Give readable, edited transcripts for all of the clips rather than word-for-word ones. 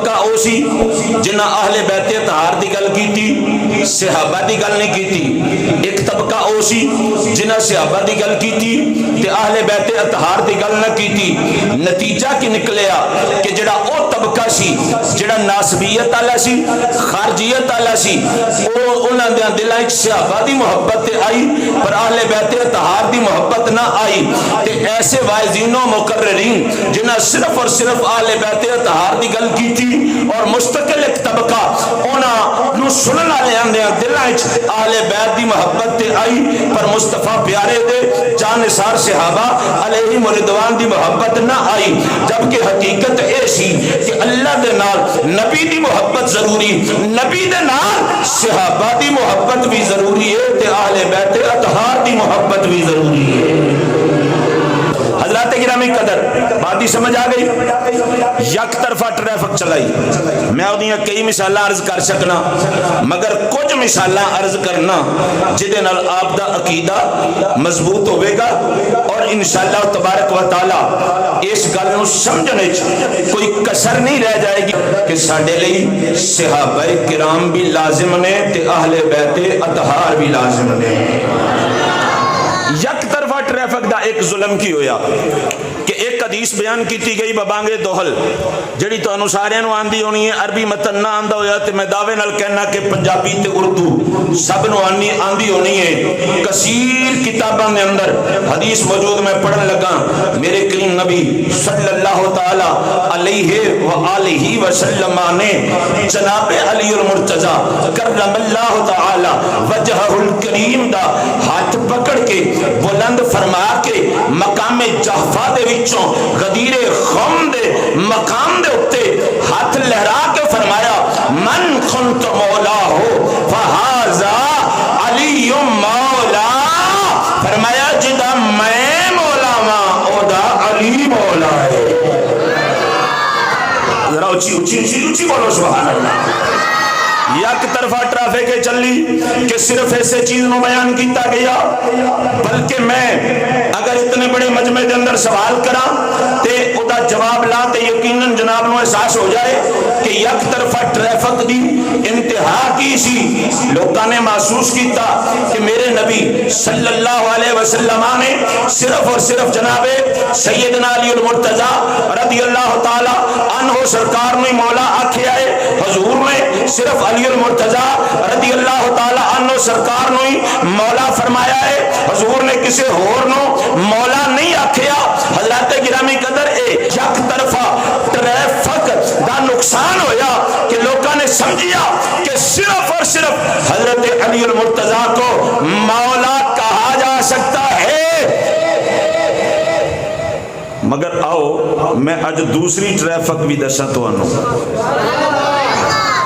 طبقہ او سی جنہ اہل بیت اطہار دی گل کیتی صحابہ دی گل نہیں کیتی، ایک طبقہ او سی جنہ صحابہ دی گل کیتی تے اہل بیت اطہار دی گل نہ کیتی۔ نتیجہ کی نکلیا کہ جڑا او طبقہ سی جڑا ناسبیت والا سی خارجیت والا سی انہاں دے دلاں وچ صحابہ دی محبت تے آئی پر اہل بیت اطہار دی محبت نہ آئی تے ایسے واعظین و مقررین جنہاں صرف اور صرف اہل بیت اطہار دی گل کیتی اور مستقل ایک طبقہ انہاں نو سنن والے اندیاں دلاں وچ اہل بیت دی محبت تے آئی پر مصطفیٰ پیارے دے جان نثار صحابہ علیہم رضوان دی محبت نہ آئی، جبکہ حقیقت اے سی کہ اللہ دے نال نبی دی محبت ضروری، نبی دے نال صحابہ دی محبت بھی ضروری ہے تے اہل بیت اطہار دی محبت بھی ضروری ہے۔ حضرات گرامی قدر بات ہی سمجھ آ گئی؟ یک طرفہ ٹریفک چلائی، میں اودیاں کئی مثالاں عرض کر سکنا مگر کچھ مثالاں عرض کرنا جدے نال آپ دا عقیدہ مضبوط ہوئے گا اور انشاءاللہ تبارک و تعالی اس گل نو سمجھنے کوئی کسر نہیں رہ جائے گی کہ ساڈے لئی صحابہ کرام بھی لازم نے تے اہل بیت اطہار بھی لازم نے۔ یک طرفہ ٹریفک دا ایک ظلم کی ہویا کہ ایک حدیث بیان کیتی گئی ببانگے دوہل جڑی تو انوساریاں نو آندی ہونی ہے، عربی متن نہ آندہ ہویا تے میں دعوے نال کہنا کہ پنجابی تے اردو سب نو آندی ہونی ہے۔ کثیر کتاباں دے اندر حدیث موجود میں پڑھن لگا، میرے کریم نبی صلی اللہ تعالی علیہ وآلہ وسلم نے جناب علی المرتضی کرم اللہ تعالی وجہہ الکریم دا ہاتھ پکڑ کے بلند فرما کے مقام جحفہ دے وچوں غدیر خم دے مقام دے اتے ہاتھ لہرا کے فرمایا من کنت مولا ہو فہذا علی مولا، فرمایا جدا میں مولا ماں اودا علی مولا ہے۔ ذرا اچھی بولو سبحان اللہ۔ یک طرفہ ٹریفک چلی کہ صرف ایسے چیز نو بیان کیتا گیا، بلکہ میں اگر اتنے بڑے مجمع دے اندر سوال کرا تے ادا جواب لا تے یقیناً جناب نو احساس ہو جائے کہ یک طرفہ ٹریفک دی انتہا کی سی۔ لوگاں نے محسوس کیتا کہ میرے نبی صلی اللہ علیہ وسلم نے صرف اور صرف جناب سیدنا علی المرتضی رضی اللہ تعالی عنہ سرکار نے مولا آکھیا ہے، حضور نے صرف علی المرتضی رضی اللہ تعالی عنہ سرکار نے مولا فرمایا ہے، حضور نے کسی اور نو مولا نہیں آکھیا۔ حضرات گرامی قدر اے یک طرفہ ٹریفک دا نقصان ہویا کہ لوگاں نے سمجھیا کہ صرف اور صرف حضرت علی المرتضی کو مولا کہا جا سکتا ہے۔ مگر آؤ میں اج دوسری ٹریفک بھی دساں تانوں،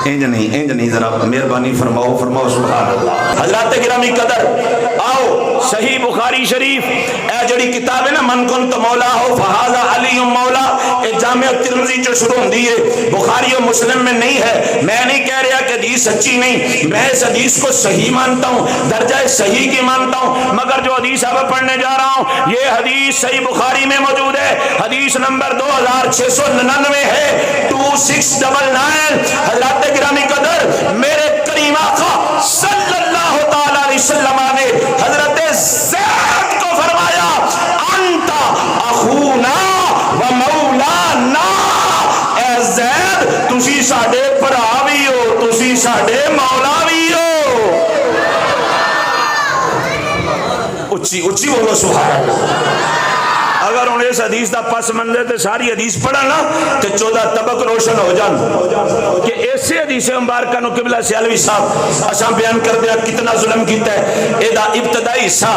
انج نہیں ذرا مہربانی فرماؤ سبحان اللہ۔ حضرات گرامی قدر آؤ صحیح بخاری شریف اے جڑی کتاب ہے نا من کنت مولا ہو فہذا علی مولا، اے جامع ترمذی جو شروع ہوندی ہے بخاری و مسلم میں نہیں ہے۔ میں نہیں کہہ رہا کہ حدیث سچی نہیں، میں اس حدیث کو صحیح مانتا ہوں، درجہ صحیح کی مانتا ہوں، مگر جو حدیث اب پڑھنے جا رہا ہوں یہ حدیث صحیح بخاری میں موجود ہے، حدیث نمبر 2699 ہے 2699۔ حضرات گرامی قدر میرے کریم آقا صلی اللہ تعالی علیہ وسلم نے حضرت زید کو فرمایا انت اخونا و مولانا، اے زید تسی ساڈے بھرا بھی ہو، تسی ساڈے مولا بھی ہو۔ اچھی بولو سبحان اللہ۔ اگر انہیں اس حدیث دا پس منظر تے ساری حدیث پڑھا نا تے 14 طبق روشن ہو جان کہ ایسے حدیث مبارکہ نو قبلہ سیالوی صاحب اساں بیان کر دیا کتنا ظلم کیتا ہے۔ اے دا ابتدائی حصہ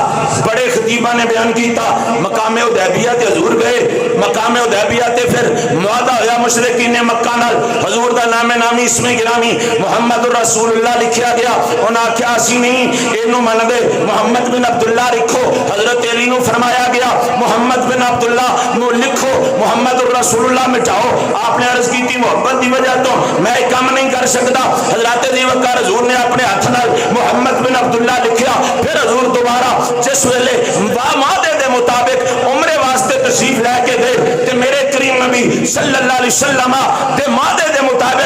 بڑے خطیبہ نے بیان کیتا، مقام حدیبیہ تے حضور گئے، مقام حدیبیہ تے پھر معاہدہ ہویا مشرکین مکہ نال، حضور دا نام نامی اسم گرامی محمد الرسول اللہ لکھیا گیا، انہاں آکھیا اسی نہیں اینو من دے محمد بن عبداللہ رکھو، حضرت علی نو فرمایا گیا محمد بن عبداللہ نو لکھو، محمد الرسول اللہ مٹھاؤ۔ آپ نے عرض کی تھی محبت دی وجہ تو میں ایک کام نہیں کر سکتا، حضرات دی وقار حضور نے اپنے ہاتھ نال محمد بن عبداللہ لکھیا، پھر حضور دوبارہ جس ویلے معاہدے دے مطابق عمرے واسطے تشریف لے کے گئے تے میرے کریم نبی صلی اللہ علیہ وسلم دے معاہدے دے مطابق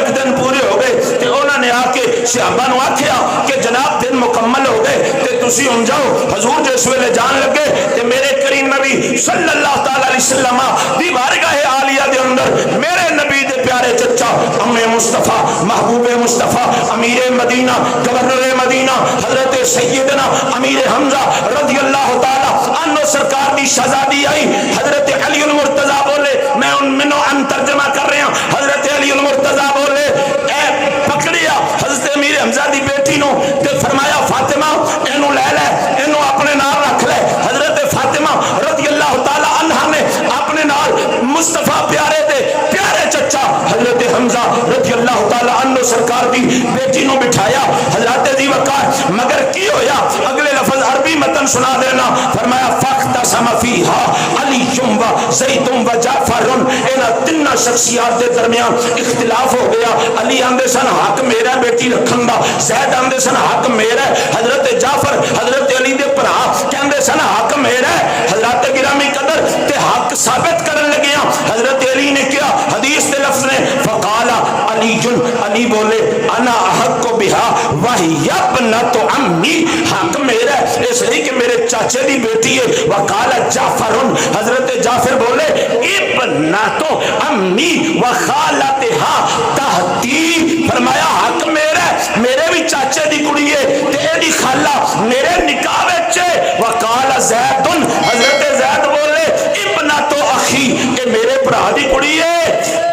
تسی ہوں جاؤ حضور جس ویلے جان لگے تے میرے کریم نبی صلی اللہ تعالی علیہ وسلم دی بارگاہ عالیہ دے اندر میرے نبی دے پیارے چچا ام مصطفیٰ محبوب مصطفیٰ امیر مدینہ گورنر مدینہ حضرت سیدنا امیر حمزہ رضی اللہ تعالی عنہ سرکار دی شہزادی آئی حضرت علی المرتضیٰ بولے میں ان ترجمہ کر رہا ہوں حضرت علی المرتضیٰ بولے اے پکڑیا حضرت امیر حمزہ دی بیٹی نو تے فرمایا فاطمہ اینو لے لے اینو اپنے نال رکھ لے حضرت فاطمہ رضی اللہ تعالی عنہ نے اپنے نال مصطفیٰ پیارے دے پیارے چچا حضرت حمزہ رضی اللہ تعالی عنہ سرکار دی بیٹی نو بٹھایا حضرت دی وقار مگر کی ہویا اگلے لفظ عربی متن سنا دینا فرمایا فاختصم فیہا علی و زید و جعفر انہاں تین شخصیات دے درمیان اختلاف ہو گیا علی آندے سن حق میرا بیٹی رکھن دا زید آندے سن حق میرا حضرت جعفر حضرت علی دے بھرا کہندے سن حق میرا حضرت گرامی قدر تے حق ثابت کرن لگیا حضرت علی نے کیا حدیث دے لفظ نے فقال علی بولے انا حق بها وهي ابنۃ عمی حق میرا اس لیے کہ میرے چاچے دی بیٹی ہے وقال جعفر حضرت جعفر بولے ابنۃ عمی وخالتها تحتی فرمایا حق میرا میرے بھی چاچے دی کڑی ہے تے ایدی خالہ میرے نکاح وچ وقال زید حضرت زید بولے ابنۃ اخی کہ میرے بھرا دی کڑی ہے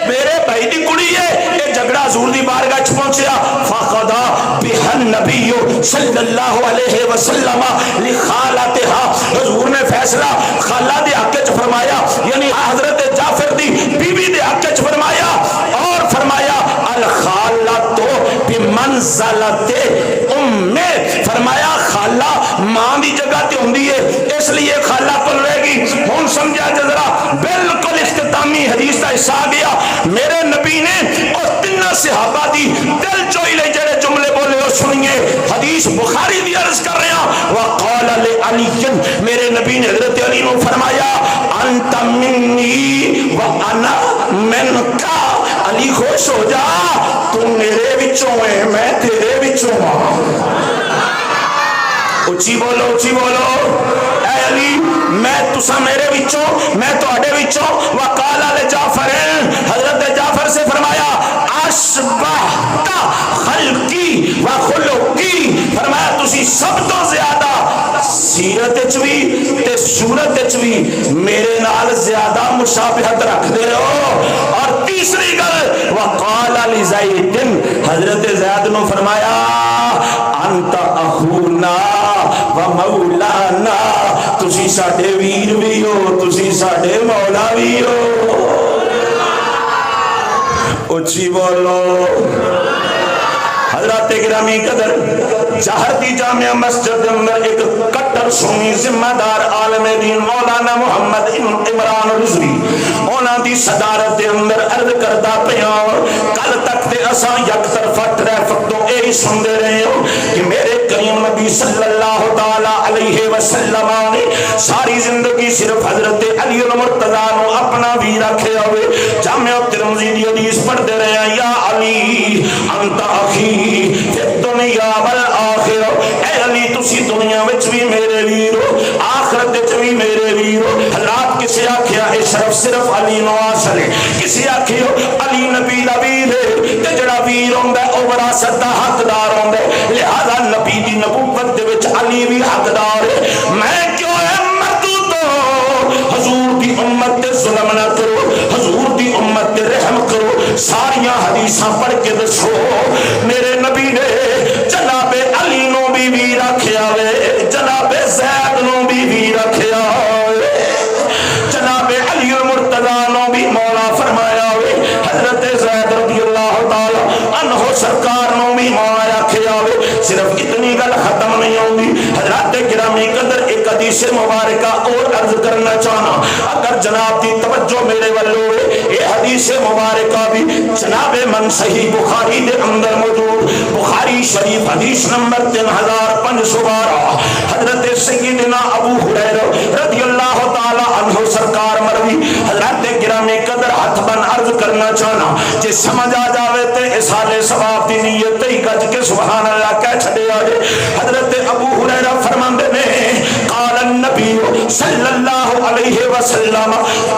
میرے بھائی دی کڑی ہے یہ جھگڑا حضور دی بارگاہ وچ پہنچیا فقضا بها النبی صلی اللہ علیہ وسلم لخالتها حضور نے فیصلہ خالہ دے حق وچ فرمایا یعنی حضرت جعفر دی بیوی دے حق وچ فرمایا اور فرمایا الخالۃ بمنزلۃ ام فرمایا خالہ ماں دی جگہ تے ہوندی ہے اس لیے خالہ کول رہے گی ہن سمجھا جے ذرا بالکل اختتامی حدیث کا حصہ آ گیا میرے نبی نے اور تین صحابہ دی دل چوئی لے جڑے جملے بولے اور سنیے حدیث بخاری دی عرض کر رہے ہیں وقال لعلی میرے نبی نے حضرت علی کو فرمایا انت منی وانا منکا علی خوش ہو جا تو میرے وچوں ہے میں تیرے وچوں ہوں اچھی بولو اے علی میں تسا میرے وچوں میں تواڈے وچوں وقال لجعفر حضرت جعفر سے فرمایا اشبہت خلقی و خلقی فرمایا تسی سب تو زیادہ سیرت وچ بھی تے صورت وچ بھی میرے نال زیادہ مشابہت رکھ دے ہو اور تیسری گل وقال لزید حضرت زید نے فرمایا انت اخونا و مولانا تسی ساڈے ویر بھی ہو تسی ساڈے مولا بھی ہو اچھی بولو حضرت گرامی قدر چہر دی جامعہ مسجد اندر ایک کٹر سنی ذمہ دار عالم دین مولانا محمد عمران رضوی اونا دی صدارت دے اندر عرض کردہ پیان کل تک تے اساں یک طرفہ ٹریفک تو اے سن دے رہے ہو کہ میرے کریم نبی صلی اللہ تعالی علیہ وسلم نے ساری زندگی صرف حضرت علی المرتضیٰ نو اپنا بھی رکھے ہوئے جامعہ ترمذی دی حدیث پڑھ دے رہے ہیں یا علی انت اخی فی الدنیا والآخرہ اے علی تسی دنیا وچ بھی میرے ویرو آخرت وچ بھی میرے ویرو حالات کسی آکھیا اے شرف صرف علی نو حاصل ہے کسی آکھیا علی نبی دا ویر ہے تے جڑا ویر ہوندا ہے او وراثت دا حقدار ہوندا ہے لہذا نبی دی نبوت دے وچ علی بھی حقدار ہے میں کیوں ہے مردود حضور دی امت تے ظلم نہ کرو حضور دی امت تے رحم کرو ساریاں حدیثاں پڑھ کے دسو میرے نبی نے جناب علی نو بھی رکھیا وے جناب زید نو بھی رکھیا وے جناب علی المرتضیٰ نو بھی مولا فرمایا وے حضرت زید رضی اللہ تعالی عنہ سرکار نو بھی مولا رکھیا وے صرف اتنی گل ختم نہیں ہوگی حضرت گرامی قدر ایک حدیث مبارکہ اور عرض کرنا چاہنا اگر جناب دی توجہ میرے والو ہے یہ حدیث مبارکہ بھی جناب من صحیح بخاری دے اندر موجود بخاری شریف حدیث نمبر 3512 حضرت سیدنا ابو ہریرہ رضی اللہ تعالی عنہ سرکار مروی حضرت گرامی قدر ہاتھ بن عرض کرنا چاہنا جے سمجھ آ جاوے تے اصحاب ثواب دی نیت ہی گج کے سبحان اللہ کہہ چھڑے آجے حضرت ابو ہریرہ فرمان صلی اللہ علیہ وسلم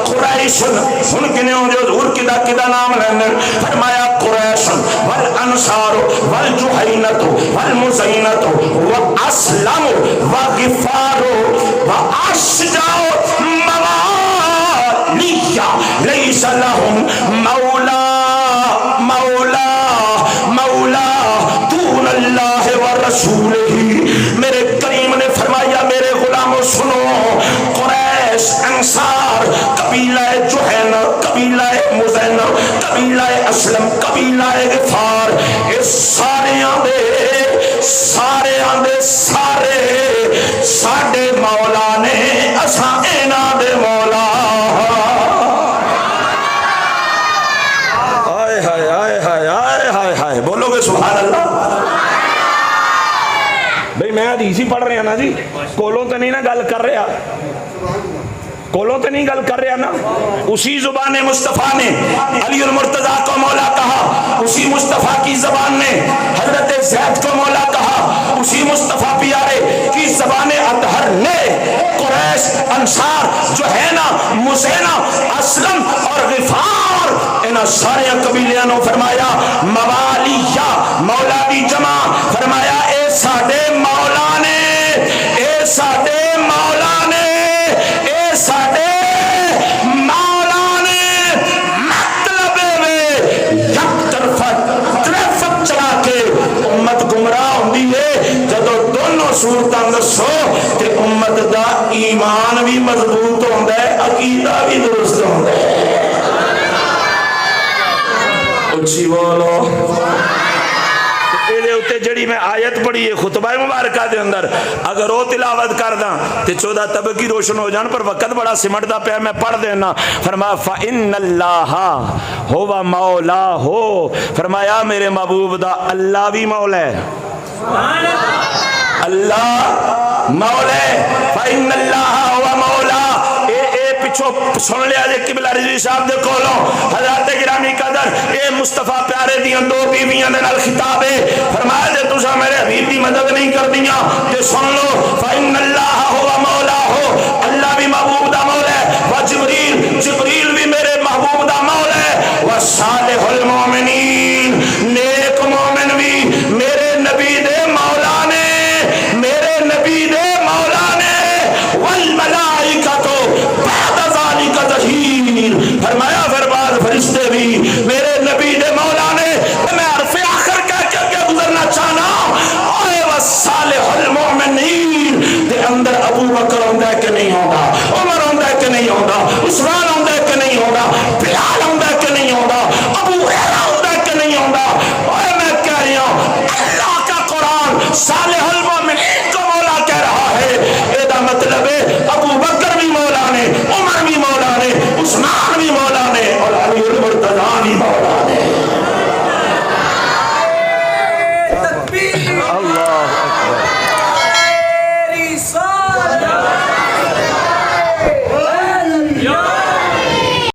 قریش ہن کنے ہو جو حضور کدا کدا نام لینے فرمایا قریش والانصار والجحینت والمزینت واسلم وغفار واشجع موالیہ لیس لهم مولا دون اللہ ورسولہ. میرے کریم نے فرمایا میرے غلاموں سنو، قریش، انصار، قبیلہ جوہینا، قبیلہ مزینہ، قبیلہ اسلم، قبیلہ غفار، اس سارے ساڈے مولا نے اساں انہاں دے مولا. بولو گے سبحان اللہ؟ بھئی میں حدیث ہی پڑھ رہا نا جی، کولوں تو نہیں نا گل کر رہا، کولوں تو نہیں گل کر رہا نا. اسی زبان مصطفیٰ نے علی المرتضیٰ کو مولا کہا، اسی مصطفیٰ کی زبان نے حضرت زید کو مولا کہا، اسی مصطفیٰ پیارے کی زبان اطہر نے قریش، انصار، جوہینا، مزینہ، اسلم اور غفار انہاں سارے قبیلیاں نو فرمایا موالیہ، مولا دی جمع فرمایا اے ساڈے مولا نے، اے ساڈے مولا نے، اے ساڈے مولا نے. مطلب یک طرفت چلا کے امت گمراہ ہوندی ہے. جدو دونوں صورتاں دسو تے امت دا ایمان بھی مضبوط ہوندا ہے، عقیدہ بھی درست ہوندا ہے. اچھی بولو. جڑی میں آیت پڑھی ہے خطبہ مبارکہ دے اندر، اگر وہ تلاوت کر دا تے 14 طبقی روشن ہو جان، پر وقت بڑا سمٹ دا پیا میں پڑھ دینا. فرمایا فَإِنَّ اللَّهَ هُوَ مَوْلَاهُ، فرمایا میرے محبوب دا اللہ بھی مولا ہے، اللہ مولا ہے. فَإِنَّ اللَّهَ هُوَ مَوْلَاهُ. پچھو سن لیا جے قبلہ رضوی صاحب دے کولوں حضرت گرامی قدر اے مصطفیٰ پیارے دیاں دو بیویاں دے نال خطاب ہے. فرمایا جے تساں میرے حبیب دی مدد نہیں کر دیاں تے سن لو فَإِنَّ اللَّهَ